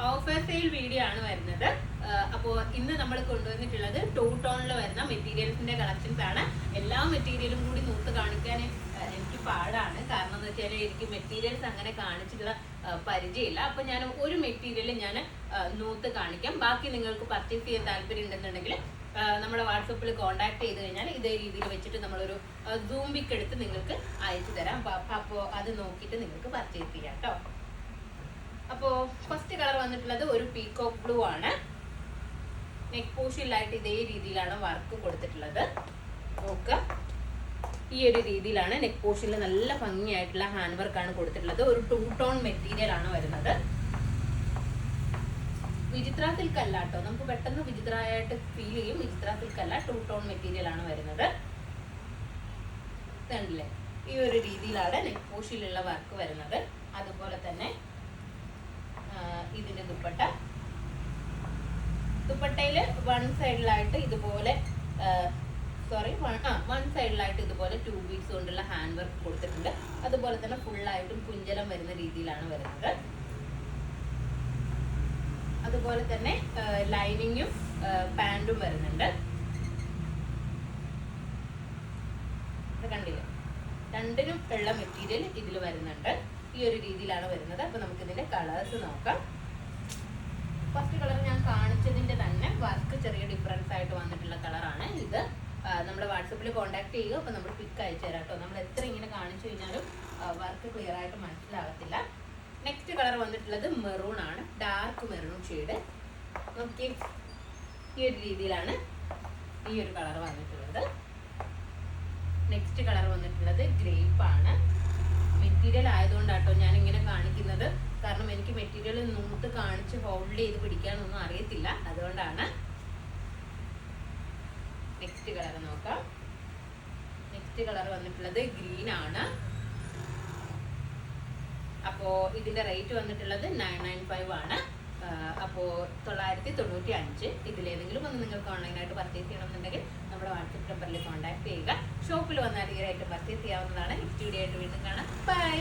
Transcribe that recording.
Offer sale video ആണ് വരുന്നത്. അപ്പോൾ ഇന്ന് നമ്മൾ കൊണ്ടുവന്നിട്ടുള്ളത് ടൂ ടോണിൽ വരുന്ന മെറ്റീരിയൽസിന്റെ കളക്ഷൻസ് ആണ്. എല്ലാ മെറ്റീരിയലും കൂടി നൂത്ത് കാണിക്കാൻ എനിക്ക് പാടാണ്. കാരണം എന്ന് വെച്ചാൽ എനിക്ക് മെറ്റീരിയൽസ് അങ്ങനെ കാണിച്ചിട്ടുള്ള പരിചയമില്ല. അപ്പൊ ഞാൻ ഒരു മെറ്റീരിയൽ ഞാൻ നൂത്ത് കാണിക്കാം. ബാക്കി നിങ്ങൾക്ക് പർച്ചേസ് ചെയ്യാൻ താല്പര്യം ഉണ്ടെന്നുണ്ടെങ്കിൽ നമ്മുടെ വാട്സപ്പിൽ കോൺടാക്ട് ചെയ്ത് കഴിഞ്ഞാൽ ഇതേ രീതിയിൽ വെച്ചിട്ട് നമ്മളൊരു സൂം പിക്ക് എടുത്ത് നിങ്ങൾക്ക് അയച്ചു തരാം. അപ്പോൾ അത് നോക്കിയിട്ട് നിങ്ങൾക്ക് പർച്ചേസ് ചെയ്യാം കേട്ടോ. അപ്പോൾ ഫസ്റ്റ് കളർ വന്നിട്ടുള്ളത് ഒരു പീകോക്ക് ബ്ലൂ ആണ്. നെക്ക് പോർഷനിലായിട്ട് ഇതേ രീതിയിലാണ് വർക്ക് കൊടുത്തിട്ടുള്ളത്. നോക്കുക, ഈ ഒരു രീതിയിലാണ് നെക്ക് പോർഷനിൽ നല്ല ഭംഗിയായിട്ടുള്ള ഹാൻഡ് വർക്കാണ് കൊടുത്തിട്ടുള്ളത്. ഒരു ടൂ ടോൺ മെറ്റീരിയൽ ആണ് വരുന്നത്. വിചിത്ര സിൽക്ക് അല്ല കേട്ടോ, നമുക്ക് പെട്ടെന്ന് വിചിത്രമായിട്ട് ഫീൽ ചെയ്യും. വിചിത്ര സിൽക്ക് അല്ല, ടൂ ടോൺ മെറ്റീരിയൽ ആണ് വരുന്നത്. കണ്ടില്ലേ, ഈ ഒരു രീതിയിലാണ് നെക്ക് പോർഷനിലുള്ള വർക്ക് വരുന്നത്. അതുപോലെ തന്നെ ഇതിന്റെ ദുപ്പട്ടയില് വൺ സൈഡിലായിട്ട് ഇതുപോലെ വൺ സൈഡിലായിട്ട് ഇതുപോലെ 2 ബീഡ്സ് കൊണ്ടുള്ള ഹാൻഡ് വർക്ക് കൊടുത്തിട്ടുണ്ട്. അതുപോലെ തന്നെ ഫുള്ളായിട്ടും കുഞ്ചലം വരുന്ന രീതിയിലാണ് വരുന്നത്. അതുപോലെ തന്നെ ലൈനിങ്ങും പാൻറ്റും വരുന്നുണ്ട്. കണ്ടില്ലേ, രണ്ടിനും ഉള്ള മെറ്റീരിയൽ ഇതിൽ വരുന്നുണ്ട്. ഈ ഒരു രീതിയിലാണ് വരുന്നത്. അപ്പൊ നമുക്ക് ഇതിന്റെ കളേഴ്സ് നോക്കാം. ഫസ്റ്റ് കളർ ഞാൻ കാണിച്ചതിന്റെ തന്നെ വർക്ക് ചെറിയ ഡിഫറൻസ് ആയിട്ട് വന്നിട്ടുള്ള കളറാണ് ഇത്. നമ്മുടെ വാട്സപ്പിൽ കോൺടാക്ട് ചെയ്യുക. അപ്പൊ നമ്മൾ പിക്ക് അയച്ചു തരാം കേട്ടോ. നമ്മൾ എത്ര ഇങ്ങനെ കാണിച്ചു കഴിഞ്ഞാലും വർക്ക് ക്ലിയർ ആയിട്ട് മനസ്സിലാകത്തില്ല. നെക്സ്റ്റ് കളർ വന്നിട്ടുള്ളത് മെറൂൺ ആണ്, ഡാർക്ക് മെറൂൺ ഷെയ്ഡ്. നോക്കി, ഈ ഒരു രീതിയിലാണ് ഈ ഒരു കളർ വന്നിട്ടുള്ളത്. നെക്സ്റ്റ് കളർ വന്നിട്ടുള്ളത് ഗ്രേപ്പ് ആണ്. മെറ്റീരിയൽ ആയതുകൊണ്ടാട്ടോ ഞാൻ ഇങ്ങനെ കാണിക്കുന്നത്. കാരണം എനിക്ക് മെറ്റീരിയൽ നൂത്ത് കാണിച്ച് ഹോൾഡ് ചെയ്ത് പിടിക്കാനൊന്നും അറിയത്തില്ല, അതുകൊണ്ടാണ്. നെക്സ്റ്റ് കളർ നോക്കാം. നെക്സ്റ്റ് കളർ വന്നിട്ടുള്ളത് ഗ്രീൻ ആണ്. അപ്പോ ഇതിന്റെ റേറ്റ് വന്നിട്ടുള്ളത് 995 ആണ്. അപ്പോൾ 995. ഇതിലേതെങ്കിലും ഒന്ന് നിങ്ങൾക്ക് ഓൺലൈനായിട്ട് പർച്ചേസ് ചെയ്യണമെന്നുണ്ടെങ്കിൽ നമ്മുടെ വാട്സപ്പ് നമ്പറിൽ കോൺടാക്ട് ചെയ്യുക. ഷോപ്പിൽ വന്നാൽ ഈരായിട്ട് പർച്ചേസ് ചെയ്യാവുന്നതാണ്. നെക്സ്റ്റ് വീഡിയോ ആയിട്ട് വീണ്ടും കാണാം. ബൈ.